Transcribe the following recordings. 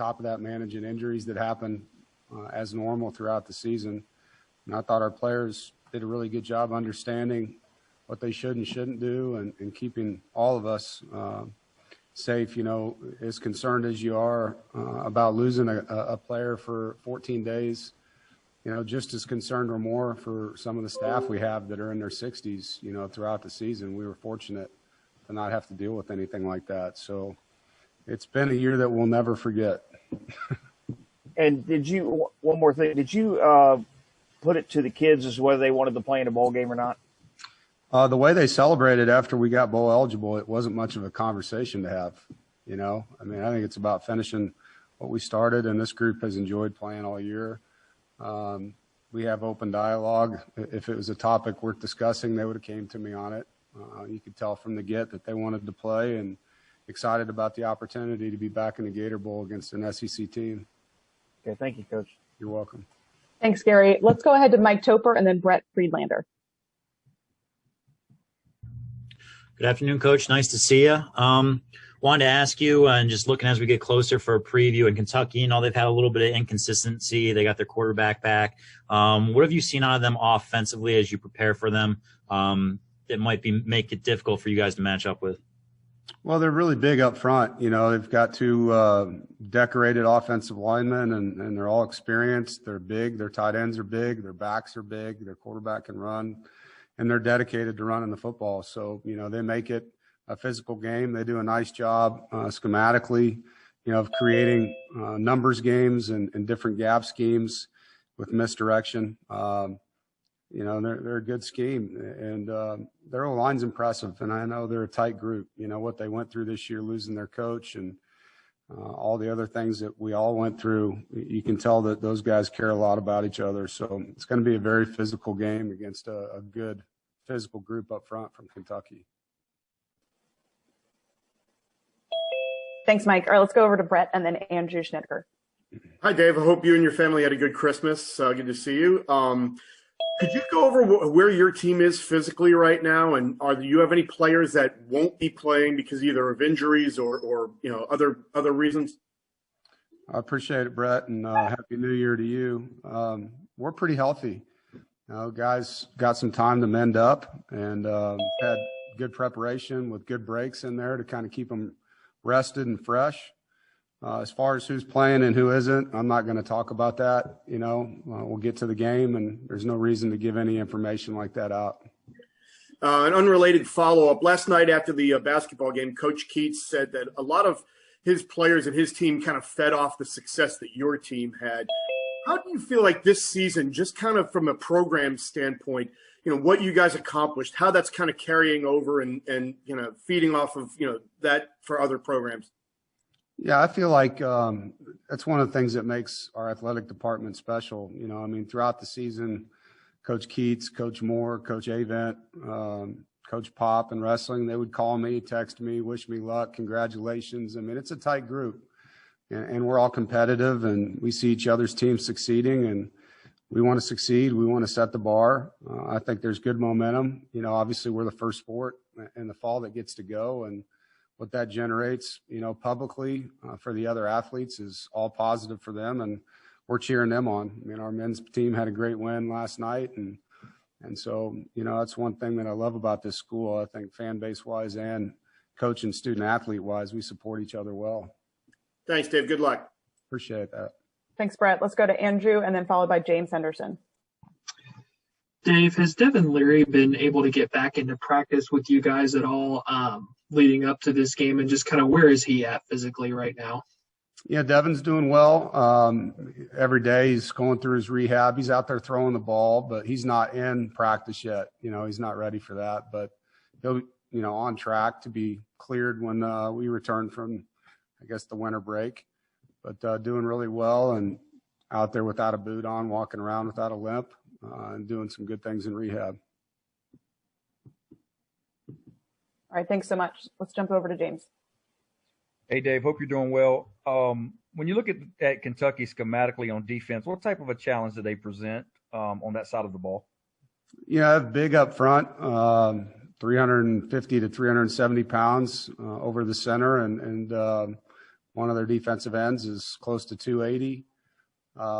top of that, managing injuries that happen as normal throughout the season. And I thought our players did a really good job understanding what they should and shouldn't do, and keeping all of us safe. You know, as concerned as you are about losing a player for 14 days, you know, just as concerned or more for some of the staff we have that are in their 60s, you know, throughout the season. We were fortunate to not have to deal with anything like that. So it's been a year that we'll never forget. And one more thing, did you put it to the kids as to whether they wanted to play in a bowl game or not? The way they celebrated after we got bowl eligible, it wasn't much of a conversation to have, you know. I mean, I think it's about finishing what we started, and this group has enjoyed playing all year. We have open dialogue. If it was a topic worth discussing, they would have came to me on it. You could tell from the get that they wanted to play and excited about the opportunity to be back in the Gator Bowl against an SEC team. Okay, thank you, Coach. You're welcome. Thanks, Gary. Let's go ahead to Mike Topper and then Brett Friedlander. Good afternoon, Coach. Nice to see you. Wanted to ask you, and just looking as we get closer for a preview in Kentucky, you know, they've had a little bit of inconsistency. They got their quarterback back. What have you seen out of them offensively as you prepare for them that might make it difficult for you guys to match up with? Well, they're really big up front. You know, they've got two decorated offensive linemen, and they're all experienced. They're big. Their tight ends are big. Their backs are big. Their quarterback can run, and they're dedicated to running the football. So, you know, they make it a physical game. They do a nice job schematically, you know, of creating numbers games and different gap schemes with misdirection. You know, they're a good scheme, and their O-line's impressive. And I know they're a tight group. You know, what they went through this year, losing their coach and all the other things that we all went through, you can tell that those guys care a lot about each other. So it's going to be a very physical game against a good physical group up front from Kentucky. Thanks, Mike. All right, let's go over to Brett and then Andrew Schnitker. Hi, Dave. I hope you and your family had a good Christmas. Good to see you. Could you go over where your team is physically right now, and do you have any players that won't be playing because either of injuries or you know, other reasons? I appreciate it, Brett, and Happy New Year to you. We're pretty healthy. You know, guys got some time to mend up, and had good preparation with good breaks in there to kind of keep them rested and fresh. As far as who's playing and who isn't, I'm not going to talk about that. You know, we'll get to the game, and there's no reason to give any information like that out. An unrelated follow-up. Last night after the basketball game, Coach Keats said that a lot of his players and his team kind of fed off the success that your team had. How do you feel like this season, just kind of from a program standpoint, you know, what you guys accomplished, how that's kind of carrying over and you know, feeding off of, you know, that for other programs? Yeah, I feel like that's one of the things that makes our athletic department special. You know, I mean, throughout the season, Coach Keats, Coach Moore, Coach Avent, Coach Pop in wrestling, they would call me, text me, wish me luck, congratulations. I mean, it's a tight group, and we're all competitive, and we see each other's teams succeeding, and we want to succeed. We want to set the bar. I think there's good momentum. You know, obviously we're the first sport in the fall that gets to go, and what that generates, you know, publicly for the other athletes is all positive for them, and we're cheering them on. I mean, our men's team had a great win last night, and so, you know, that's one thing that I love about this school. I think fan base wise and coach and student athlete wise, we support each other well. Thanks, Dave. Good luck. Appreciate that. Thanks, Brett. Let's go to Andrew and then followed by James Henderson. Dave, has Devin Leary been able to get back into practice with you guys at all leading up to this game, and just kind of where is he at physically right now? Yeah, Devin's doing well. Every day he's going through his rehab. He's out there throwing the ball, but he's not in practice yet. You know, he's not ready for that, but he'll, you know, on track to be cleared when we return from, I guess, the winter break. But doing really well and out there without a boot on, walking around without a limp, and doing some good things in rehab. All right, thanks so much. Let's jump over to James. Hey, Dave, hope you're doing well. When you look at Kentucky schematically on defense, what type of a challenge do they present on that side of the ball? Yeah, big up front, 350 to 370 pounds over the center, and One of their defensive ends is close to 280.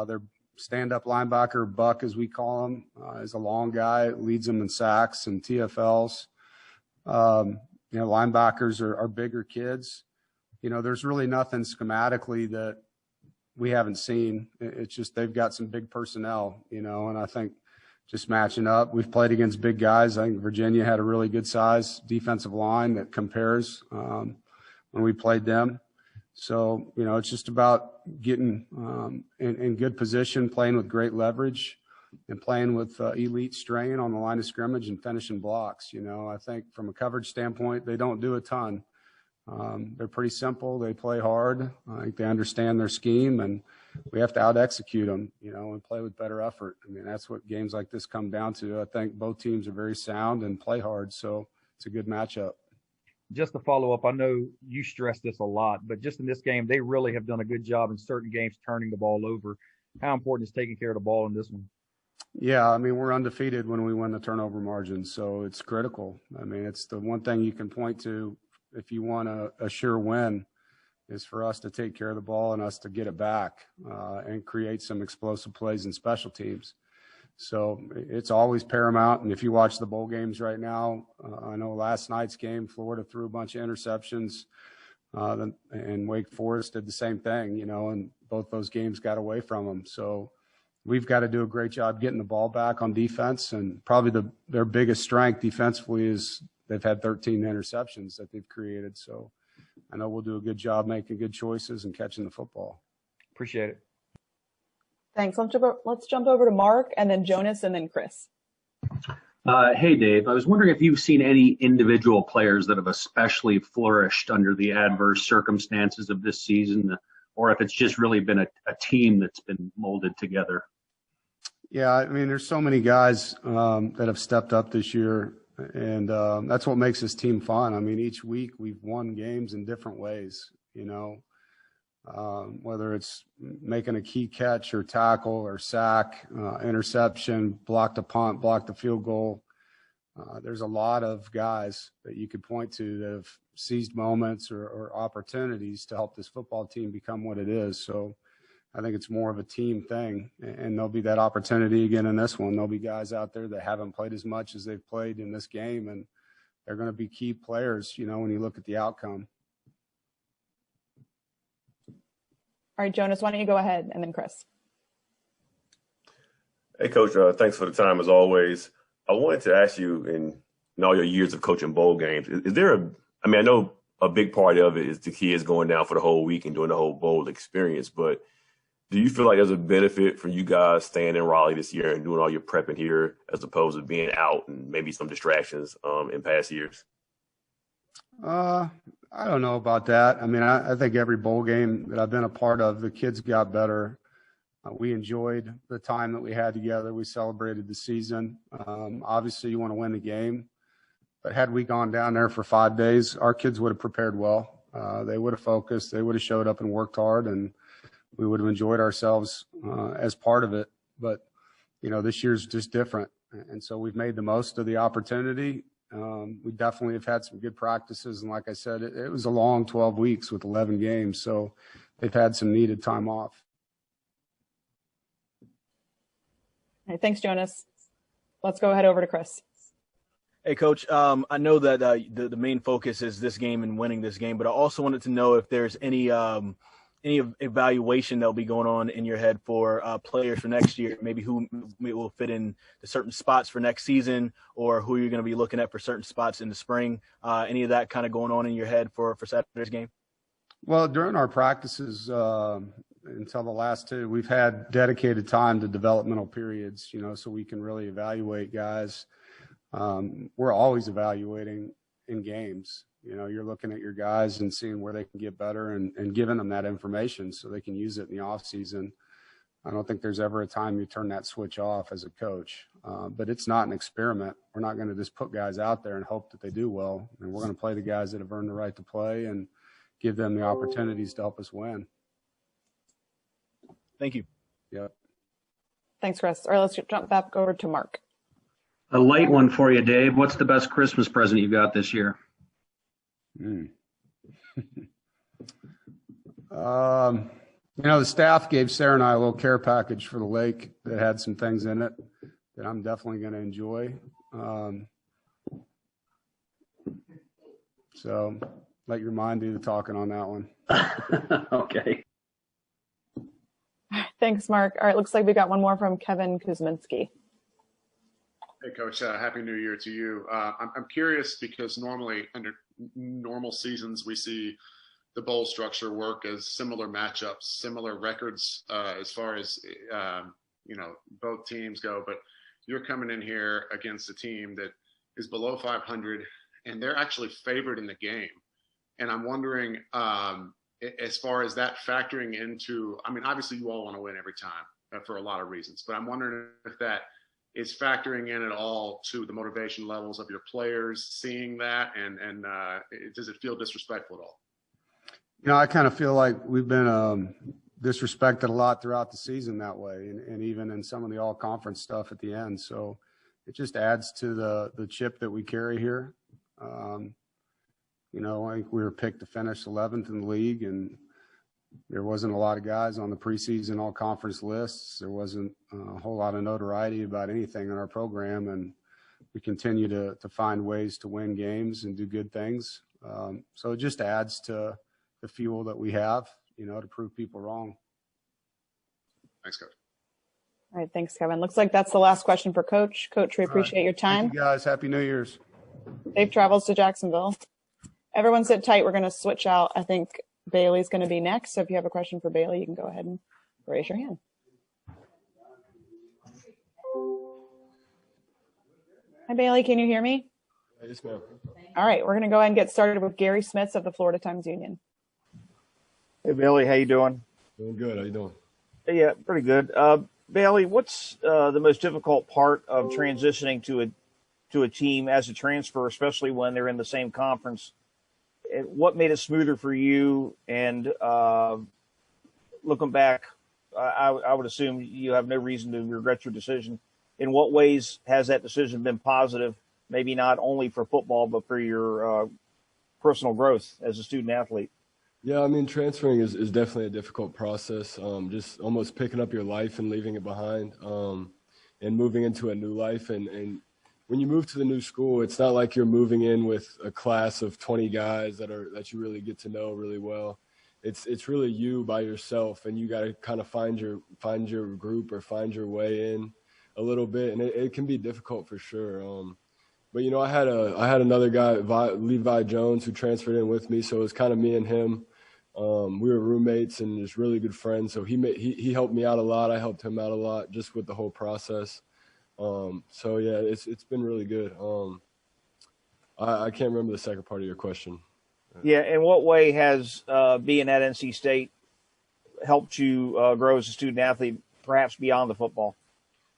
Their stand-up linebacker, Buck, as we call him, is a long guy, leads them in sacks and TFLs. Linebackers are bigger kids. There's really nothing schematically that we haven't seen. It's just they've got some big personnel, and I think just matching up. We've played against big guys. I think Virginia had a really good size defensive line that compares when we played them. So, it's just about getting in good position, playing with great leverage, and playing with elite strain on the line of scrimmage and finishing blocks. I think from a coverage standpoint, they don't do a ton. They're pretty simple. They play hard. I think they understand their scheme, and we have to out-execute them, and play with better effort. I mean, that's what games like this come down to. I think both teams are very sound and play hard, so it's a good matchup. Just to follow up, I know you stress this a lot, but just in this game, they really have done a good job in certain games turning the ball over. How important is taking care of the ball in this one? Yeah, I mean, we're undefeated when we win the turnover margin, so it's critical. I mean, it's the one thing you can point to if you want a sure win is for us to take care of the ball and us to get it back and create some explosive plays in special teams. So it's always paramount. And if you watch the bowl games right now, I know last night's game, Florida threw a bunch of interceptions, and Wake Forest did the same thing, and both those games got away from them. So we've got to do a great job getting the ball back on defense. And probably their biggest strength defensively is they've had 13 interceptions that they've created. So I know we'll do a good job making good choices and catching the football. Appreciate it. Thanks. Let's jump over to Mark and then Jonas and then Chris. Hey, Dave. I was wondering if you've seen any individual players that have especially flourished under the adverse circumstances of this season, or if it's just really been a team that's been molded together. Yeah, I mean, there's so many guys that have stepped up this year, and that's what makes this team fun. I mean, each week we've won games in different ways, whether it's making a key catch or tackle or sack, interception, blocked a punt, blocked a field goal. There's a lot of guys that you could point to that have seized moments or opportunities to help this football team become what it is. So I think it's more of a team thing, and there'll be that opportunity again in this one. There'll be guys out there that haven't played as much as they've played in this game, and they're going to be key players, when you look at the outcome. All right, Jonas, why don't you go ahead, and then Chris. Hey, Coach, thanks for the time as always. I wanted to ask you, in all your years of coaching bowl games, is there I know a big part of it is the kids going down for the whole week and doing the whole bowl experience, but do you feel like there's a benefit for you guys staying in Raleigh this year and doing all your prepping here as opposed to being out and maybe some distractions in past years? I don't know about that. I mean, I think every bowl game that I've been a part of, the kids got better. We enjoyed the time that we had together. We celebrated the season. Obviously, you want to win the game. But had we gone down there for 5 days, our kids would have prepared well. They would have focused. They would have showed up and worked hard, and we would have enjoyed ourselves as part of it. But, this year's just different. And so we've made the most of the opportunity. We definitely have had some good practices. And like I said, it was a long 12 weeks with 11 games. So they've had some needed time off. All right, thanks, Jonas. Let's go ahead over to Chris. Hey, Coach, I know that the main focus is this game and winning this game, but I also wanted to know if there's any evaluation that'll be going on in your head for players for next year, maybe who will fit in to certain spots for next season, or who you're going to be looking at for certain spots in the spring. Any of that kind of going on in your head for Saturday's game? Well, during our practices until the last two, we've had dedicated time to developmental periods, so we can really evaluate guys. We're always evaluating in games. You're looking at your guys and seeing where they can get better and giving them that information so they can use it in the off season. I don't think there's ever a time you turn that switch off as a coach, but it's not an experiment. We're not going to just put guys out there and hope that they do well. And we're going to play the guys that have earned the right to play and give them the opportunities to help us win. Thank you. Yep. Thanks, Chris. All right, let's jump back over to Mark. A light one for you, Dave. What's the best Christmas present you got this year? The staff gave Sarah and I a little care package for the lake that had some things in it that I'm definitely going to enjoy. So let your mind do the talking on that one. Okay. Thanks, Mark. All right, looks like we got one more from Kevin Kuzminski. Hey, Coach. Happy New Year to you. I'm curious because normally under normal seasons we see the bowl structure work as similar matchups, similar records as far as both teams go. But you're coming in here against a team that is below 500, and they're actually favored in the game. And I'm wondering, as far as that factoring into, I mean, obviously you all want to win every time for a lot of reasons, but I'm wondering if that is factoring in at all to the motivation levels of your players, seeing that, and does it feel disrespectful at all? I kind of feel like we've been disrespected a lot throughout the season that way, and even in some of the all-conference stuff at the end. So it just adds to the chip that we carry here. I think we were picked to finish 11th in the league, and there wasn't a lot of guys on the preseason all-conference lists. There wasn't a whole lot of notoriety about anything in our program, and we continue to find ways to win games and do good things. So it just adds to the fuel that we have, to prove people wrong. Thanks, Coach. All right, thanks, Kevin. Looks like that's the last question for Coach. Coach, we appreciate your time. Thank you, guys. Happy New Year's. Safe travels to Jacksonville. Everyone sit tight. We're going to switch out. I think Bailey's going to be next. So if you have a question for Bailey, you can go ahead and raise your hand. Hi, Bailey. Can you hear me? Yes, ma'am. All right. We're going to go ahead and get started with Gary Smits of the Florida Times-Union. Hey, Bailey. How you doing? Doing good. How you doing? Yeah, pretty good. Bailey, what's the most difficult part of transitioning to a team as a transfer, especially when they're in the same conference? What made it smoother for you? And looking back, I would assume you have no reason to regret your decision. In what ways has that decision been positive, maybe not only for football, but for your personal growth as a student athlete? Yeah, I mean, transferring is definitely a difficult process. Just almost picking up your life and leaving it behind, and moving into a new life. And when you move to the new school, it's not like you're moving in with a class of 20 guys that you really get to know really well. It's really you by yourself, and you got to kind of find your group or find your way in a little bit, and it can be difficult for sure. But I had another guy, Levi Jones, who transferred in with me, so it was kind of me and him. We were roommates and just really good friends. So he helped me out a lot. I helped him out a lot just with the whole process. So yeah, it's been really good. I can't remember the second part of your question. Yeah. In what way has being at NC State helped you grow as a student athlete, perhaps beyond the football?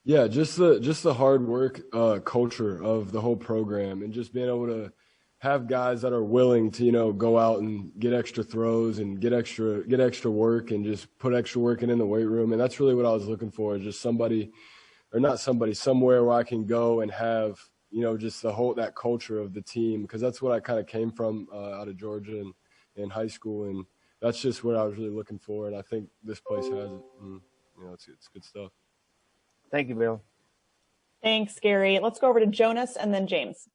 Yeah, just the hard work culture of the whole program, and just being able to have guys that are willing to go out and get extra throws and get extra work and just put extra work in the weight room. And that's really what I was looking for, is just somewhere where I can go and have just that culture of the team, because that's what I kind of came from out of Georgia and in high school, and that's just what I was really looking for. And I think this place has it. And, it's good stuff. Thank you, Bill. Thanks, Gary. Let's go over to Jonas and then James.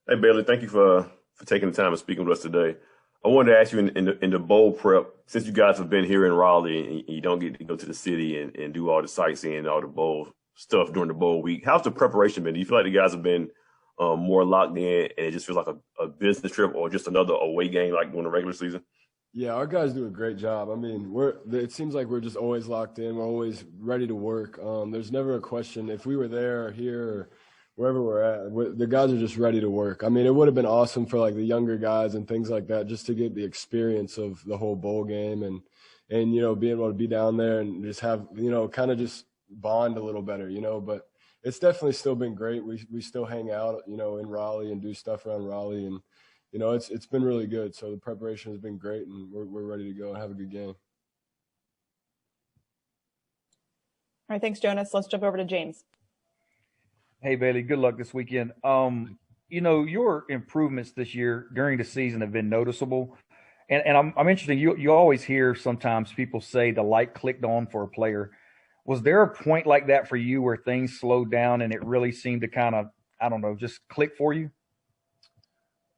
Hey, Bailey, thank you for taking the time and speaking with us today. I wanted to ask you in the bowl prep, since you guys have been here in Raleigh and you don't get to go to the city and do all the sightseeing and all the bowl stuff during the bowl week, how's the preparation been? Do you feel like the guys have been more locked in and it just feels like a business trip or just another away game like during the regular season? Yeah, our guys do a great job. I mean, it seems like we're just always locked in. We're always ready to work. There's never a question if we were there or here or wherever we're at. The guys are just ready to work. I mean, it would have been awesome for like the younger guys and things like that, just to get the experience of the whole bowl game and being able to be down there and just have kind of just bond a little better, But it's definitely still been great. We still hang out, in Raleigh and do stuff around Raleigh, and it's been really good. So the preparation has been great, and we're ready to go and have a good game. All right, thanks, Jonas. Let's jump over to James. Hey, Bailey, good luck this weekend. your improvements this year during the season have been noticeable. And I'm interested. You always hear sometimes people say the light clicked on for a player. Was there a point like that for you where things slowed down and it really seemed to kind of, I don't know, just click for you?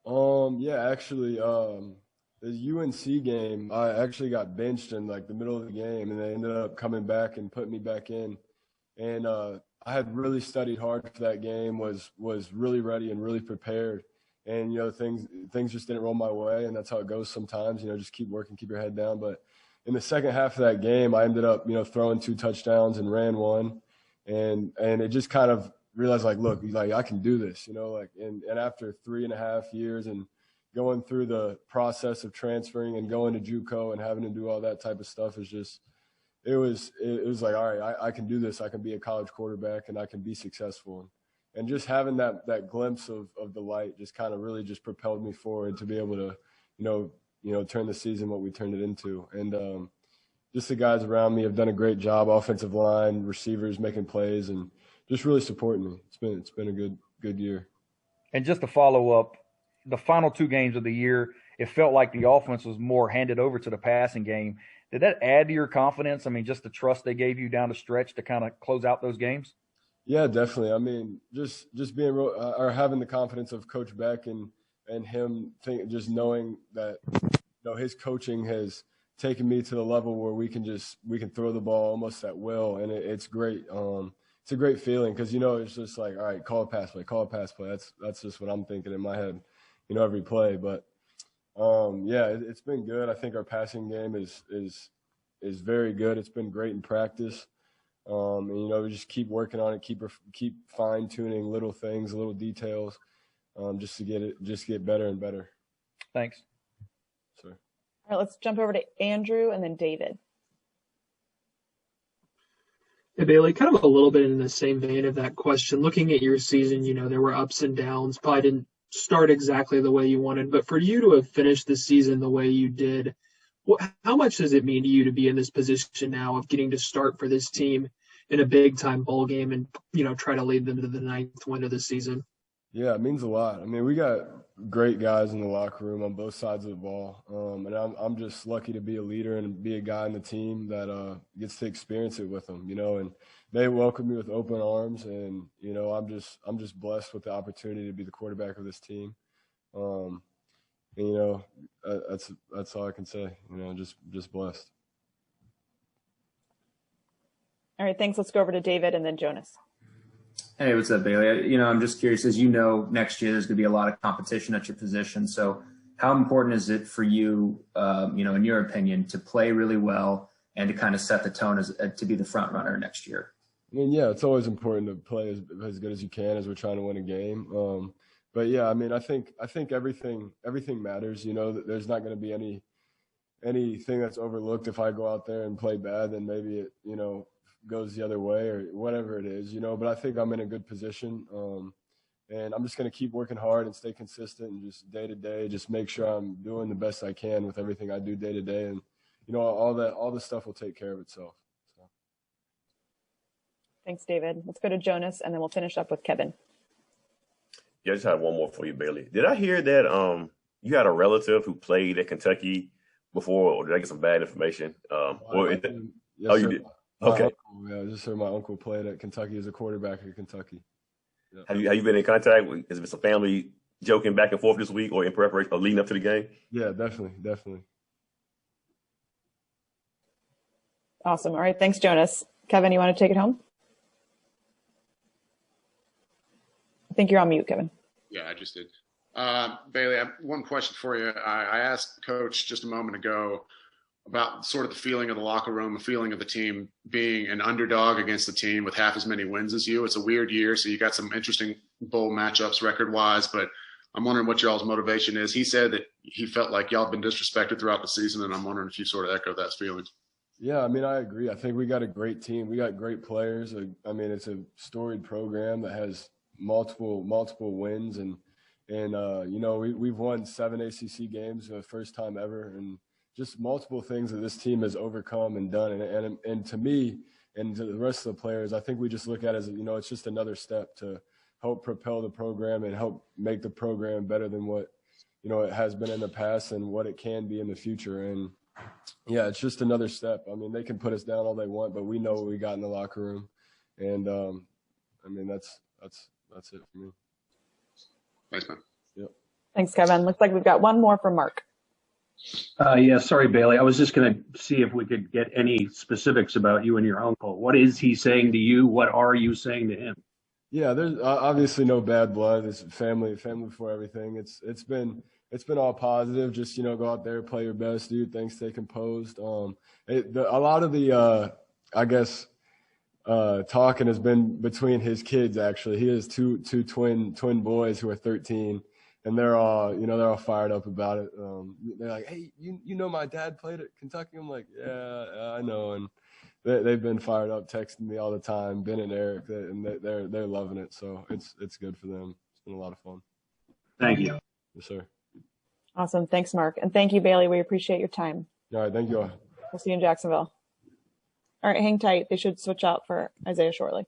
Yeah, actually, the UNC game, I actually got benched in like the middle of the game, and they ended up coming back and putting me back in. And I had really studied hard for that game, was really ready and really prepared. And things just didn't roll my way, and that's how it goes sometimes. Just keep working, keep your head down. But in the second half of that game, I ended up throwing 2 touchdowns and ran 1, and it just kind of realized look, I can do this. And after 3.5 years and going through the process of transferring and going to JUCO and having to do all that type of stuff is just, it was like, all right, I can do this. I can be a college quarterback and I can be successful. And just having that glimpse of the light just kind of really just propelled me forward to be able to, turn the season what we turned it into. And just the guys around me have done a great job, offensive line, receivers making plays, and just really supporting me. It's been a good year. And just to follow up, the final 2 games of the year, it felt like the offense was more handed over to the passing game. Did that add to your confidence? I mean, just the trust they gave you down the stretch to kind of close out those games? Yeah, definitely. I mean, just being or having the confidence of Coach Beck and him just knowing that his coaching has taken me to the level where we can throw the ball almost at will, and it's great. It's a great feeling because it's just like, all right, call a pass play. That's just what I'm thinking in my head, every play. But yeah, it's been good. I think our passing game is very good. It's been great in practice. And we just keep working on it, keep fine tuning little things, little details, just to get better and better. Thanks. Sure. All right, let's jump over to Andrew and then David. Hey, Bailey, kind of a little bit in the same vein of that question. Looking at your season, there were ups and downs. Probably didn't start exactly the way you wanted, but for you to have finished the season the way you did, how much does it mean to you to be in this position now of getting to start for this team in a big-time bowl game and, try to lead them to the 9th win of the season? Yeah, it means a lot. I mean, we got great guys in the locker room on both sides of the ball, and I'm just lucky to be a leader and be a guy in the team that gets to experience it with them, and they welcome me with open arms, and I'm just blessed with the opportunity to be the quarterback of this team. That's all I can say. Just blessed. All right, thanks. Let's go over to David and then Jonas. Hey, what's up, Bailey? I'm just curious, as next year there's going to be a lot of competition at your position. So how important is it for you, in your opinion, to play really well and to kind of set the tone to be the front runner next year? I mean, yeah, it's always important to play as good as you can as we're trying to win a game. But yeah, I mean, I think everything matters. There's not going to be anything that's overlooked. If I go out there and play bad, then maybe it goes the other way or whatever it is. But I think I'm in a good position, and I'm just going to keep working hard and stay consistent and just day to day, just make sure I'm doing the best I can with everything I do day to day, and all the stuff will take care of itself. So. Thanks, David. Let's go to Jonas, and then we'll finish up with Kevin. Yeah, I just have one more for you, Bailey. Did I hear that you had a relative who played at Kentucky before, or did I get some bad information? Yes, you sir. did? My Okay. uncle, I just heard my uncle played at Kentucky as a quarterback at Kentucky. Yeah. Have you been in contact with? Has there been some family joking back and forth this week, or in preparation or leading up to the game? Yeah, definitely. Awesome. All right, thanks, Jonas. Kevin, you want to take it home? I think you're on mute, Kevin. Yeah, I just did. Bailey, I have one question for you. I asked Coach just a moment ago about sort of the feeling of the locker room, the feeling of the team being an underdog against a team with half as many wins as you. It's a weird year, so you got some interesting bowl matchups record-wise, but I'm wondering what y'all's motivation is. He said that he felt like y'all have been disrespected throughout the season, and I'm wondering if you sort of echo that feeling. Yeah, I mean, I agree. I think we got a great team. We got great players. I mean, it's a storied program that has multiple wins, and we've won 7 ACC games for the first time ever, and just multiple things that this team has overcome and done. And to me and to the rest of the players, I think we just look at it as, it's just another step to help propel the program and help make the program better than what, it has been in the past and what it can be in the future. And yeah, it's just another step. I mean, they can put us down all they want, but we know what we got in the locker room. And that's it for me. Thanks, man. Yep. Thanks, Kevin. Looks like we've got one more from Mark. Yeah, sorry, Bailey. I was just going to see if we could get any specifics about you and your uncle. What is he saying to you? What are you saying to him? Yeah, there's obviously no bad blood. It's family before everything. It's been all positive. Just go out there, play your best, do things, stay composed. A lot of the talking has been between his kids. Actually, he has two twin boys who are 13, and they're all fired up about it. They're like, hey, my dad played at Kentucky. I'm like, yeah, I know, and they've been fired up, texting me all the time. Ben and Eric, and they're loving it. So it's good for them. It's been a lot of fun. Thank you. Yes, sir. Awesome. Thanks, Mark. And thank you, Bailey. We appreciate your time. All right. Thank you all. We'll see you in Jacksonville. All right. Hang tight. They should switch out for Isaiah shortly.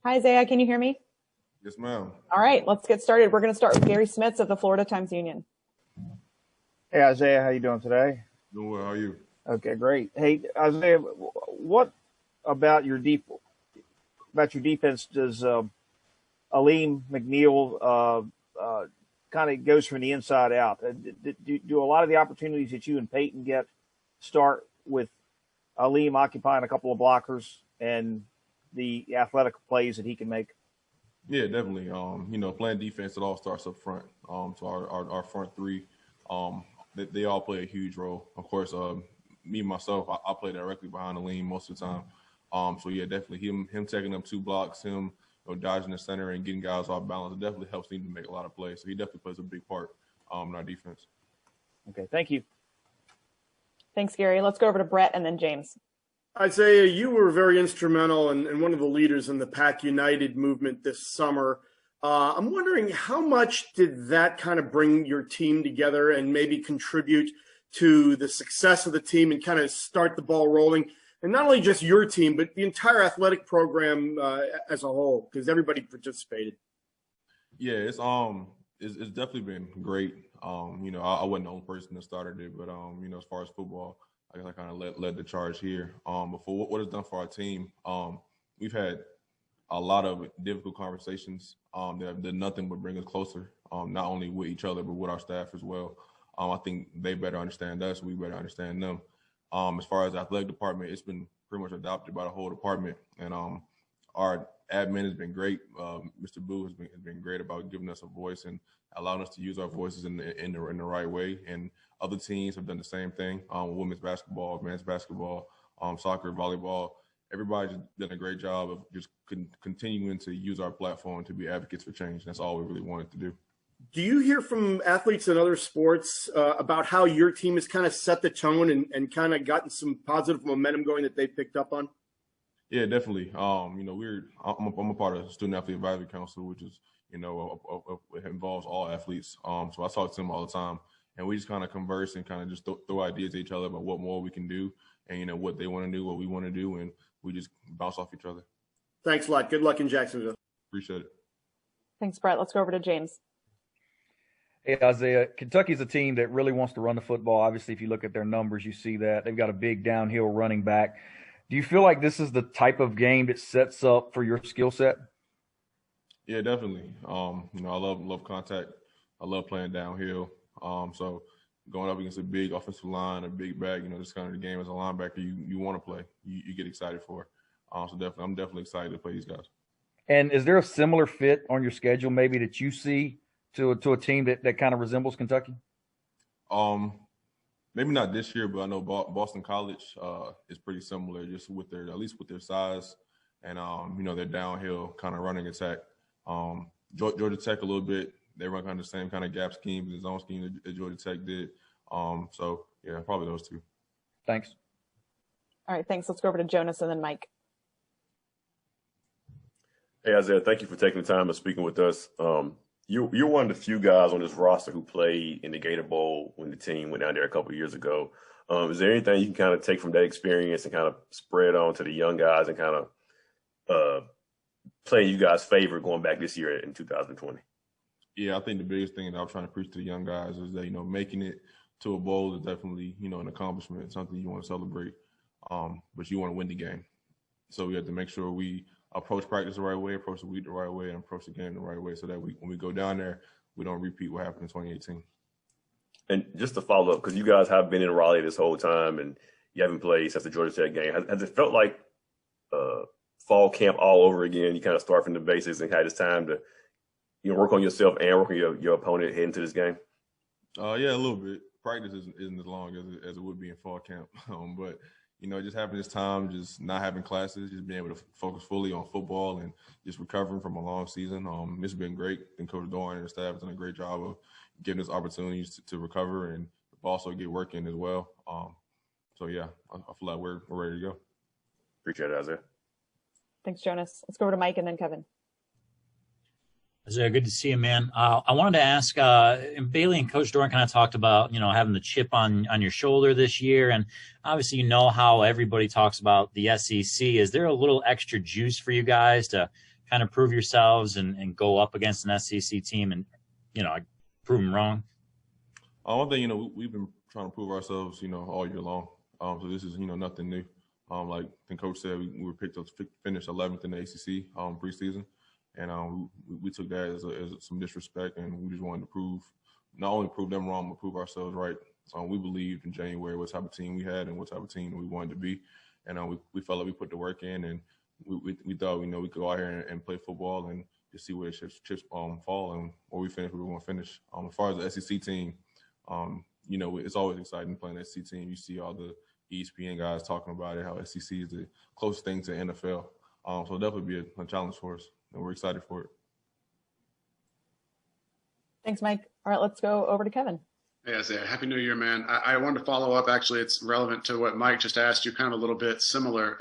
Hi, Isaiah. Can you hear me? Yes, ma'am. All right. Let's get started. We're going to start with Gary Smits of the Florida Times-Union. Hey, Isaiah, how you doing today? Doing well. How are you? Okay, great. Hey, Isaiah, what about your defense does Aleem McNeil kind of goes from the inside out? Do a lot of the opportunities that you and Peyton get start with Aleem occupying a couple of blockers and the athletic plays that he can make? Yeah, definitely. Playing defense, it all starts up front. So our front three, they all play a huge role. Of course, me myself, I play directly behind Aleem most of the time. So yeah, definitely him taking up two blocks, him dodging the center and getting guys off balance, it definitely helps him to make a lot of plays. So he definitely plays a big part in our defense. Okay, thank you. Thanks, Gary. Let's go over to Brett and then James. Isaiah, you were very instrumental and one of the leaders in the Pack United movement this summer. I'm wondering how much did that kind of bring your team together and maybe contribute to the success of the team and kind of start the ball rolling? And not only just your team, but the entire athletic program as a whole, because everybody participated. Yeah, it's definitely been great. I wasn't the only person that started it, but as far as football, I guess I kind of led the charge here. But for what it's done for our team, we've had a lot of difficult conversations that nothing would bring us closer, not only with each other, but with our staff as well. I think they better understand us. We better understand them. As far as the athletic department, it's been pretty much adopted by the whole department. And our admin has been great. Mr. Boo has been great about giving us a voice and allowing us to use our voices in the right way. And other teams have done the same thing. Women's basketball, men's basketball, soccer, volleyball. Everybody's done a great job of just continuing to use our platform to be advocates for change. That's all we really wanted to do. Do you hear from athletes in other sports about how your team has kind of set the tone and kind of gotten some positive momentum going that they picked up on? Yeah, definitely. I'm a part of the Student Athlete Advisory Council, which is, it involves all athletes. So I talk to them all the time, and we just kind of converse and kind of just throw ideas at each other about what more we can do and, what they want to do, what we want to do, and we just bounce off each other. Thanks a lot. Good luck in Jacksonville. Appreciate it. Thanks, Brett. Let's go over to James. Hey, Isaiah, Kentucky's a team that really wants to run the football. Obviously, if you look at their numbers, you see that. They've got a big downhill running back. Do you feel like this is the type of game that sets up for your skill set? Yeah, definitely. I love contact. I love playing downhill. So going up against a big offensive line, a big back, this kind of the game as a linebacker you want to play. You get excited for. So definitely, I'm definitely excited to play these guys. And is there a similar fit on your schedule maybe that you see to a team that kind of resembles Kentucky? Maybe not this year, but I know Boston College is pretty similar, just with at least with their size and their downhill kind of running attack. Georgia Tech a little bit. They run kind of the same kind of gap scheme, the zone scheme that Georgia Tech did. So yeah, probably those two. Thanks. All right, thanks. Let's go over to Jonas and then Mike. Hey, Isaiah, thank you for taking the time and speaking with us. You're one of the few guys on this roster who played in the Gator Bowl when the team went down there a couple of years ago. Is there anything you can kind of take from that experience and kind of spread on to the young guys and kind of play in you guys' favor going back this year in 2020? Yeah, I think the biggest thing that I'm trying to preach to the young guys is that, you know, making it to a bowl is definitely, you know, an accomplishment, something you want to celebrate, but you want to win the game. So we have to make sure we approach practice the right way, approach the week the right way, and approach the game the right way so that when we go down there, we don't repeat what happened in 2018. And just to follow up, because you guys have been in Raleigh this whole time and you haven't played since the Georgia Tech game, has it felt like fall camp all over again? You kind of start from the basics and had this time to, you know, work on yourself and work on your opponent heading to this game? Yeah, a little bit. Practice isn't as long as it would be in fall camp, but you know, just having this time, just not having classes, just being able to focus fully on football and just recovering from a long season. It's been great. And Coach Doeren and the staff have done a great job of giving us opportunities to recover and also get work in as well. So, yeah, I feel like we're ready to go. Appreciate it, Isaiah. Thanks, Jonas. Let's go over to Mike and then Kevin. Isaiah, good to see you, man. I wanted to ask, Bailey and Coach Doeren kind of talked about, you know, having the chip on your shoulder this year. And obviously, you know how everybody talks about the SEC. Is there a little extra juice for you guys to kind of prove yourselves and go up against an SEC team and, you know, prove them wrong? One thing, you know, we've been trying to prove ourselves, you know, all year long. So this is, you know, nothing new. Like the coach said, we were picked up to finish 11th in the ACC preseason. And we took that as some disrespect, and we just wanted to not only prove them wrong, but prove ourselves right. So we believed in January what type of team we had and what type of team we wanted to be. And we felt like we put the work in, and we thought, you know, we could go out here and play football and just see where the chips fall and where we finish, where we want to finish. As far as the SEC team, you know, it's always exciting playing the SEC team. You see all the ESPN guys talking about it, how SEC is the closest thing to NFL. So it'll definitely be a challenge for us. And we're excited for it. Thanks, Mike. All right, let's go over to Kevin. Hey, Isaiah. Happy New Year, man. I wanted to follow up. Actually, it's relevant to what Mike just asked you, kind of a little bit similar.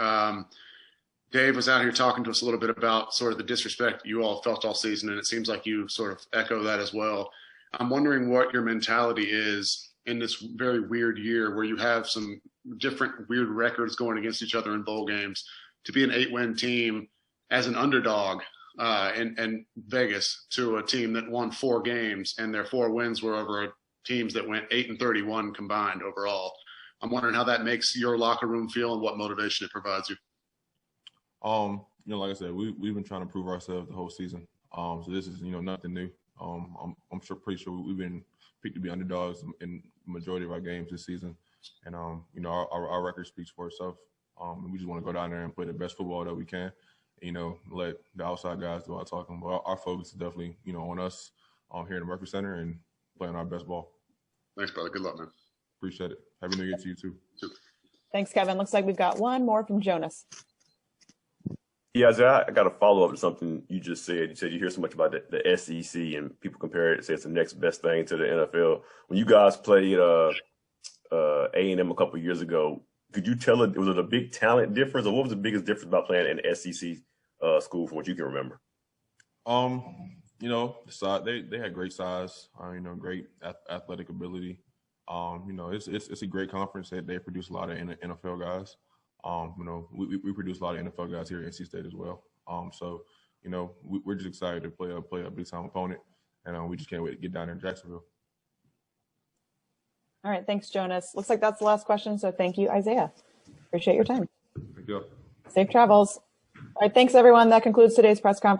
Dave was out here talking to us a little bit about sort of the disrespect you all felt all season, and it seems like you sort of echo that as well. I'm wondering what your mentality is in this very weird year where you have some different weird records going against each other in bowl games, to be an 8-win team as an underdog in Vegas to a team that won 4 games, and their 4 wins were over teams that went 8-31 combined overall. I'm wondering how that makes your locker room feel and what motivation it provides you. You know, like I said, we've been trying to prove ourselves the whole season. So this is, you know, nothing new. I'm pretty sure we've been picked to be underdogs in the majority of our games this season, and you know, our record speaks for itself. And we just want to go down there and play the best football that we can. You know, let the outside guys do our talking. But our focus is definitely, you know, on us here in the Murphy Center and playing our best ball. Thanks, brother. Good luck, man. Appreciate it. Happy New Year to you, too. Thanks, Kevin. Looks like we've got one more from Jonas. Yeah, Isaiah, I got a follow-up to something you just said. You said you hear so much about the SEC and people compare it, say it's the next best thing to the NFL. When you guys played A&M a couple of years ago, could you tell was it a big talent difference, or what was the biggest difference about playing in an SEC school from what you can remember? You know, they had great size, you know, great athletic ability. You know, it's a great conference. They produce a lot of NFL guys. You know, we produce a lot of NFL guys here at NC State as well. So, you know, we're just excited to play a big time opponent, and we just can't wait to get down there in Jacksonville. All right, thanks, Jonas. Looks like that's the last question, so thank you, Isaiah. Appreciate your time. Thank you. Safe travels. All right, thanks, everyone. That concludes today's press conference.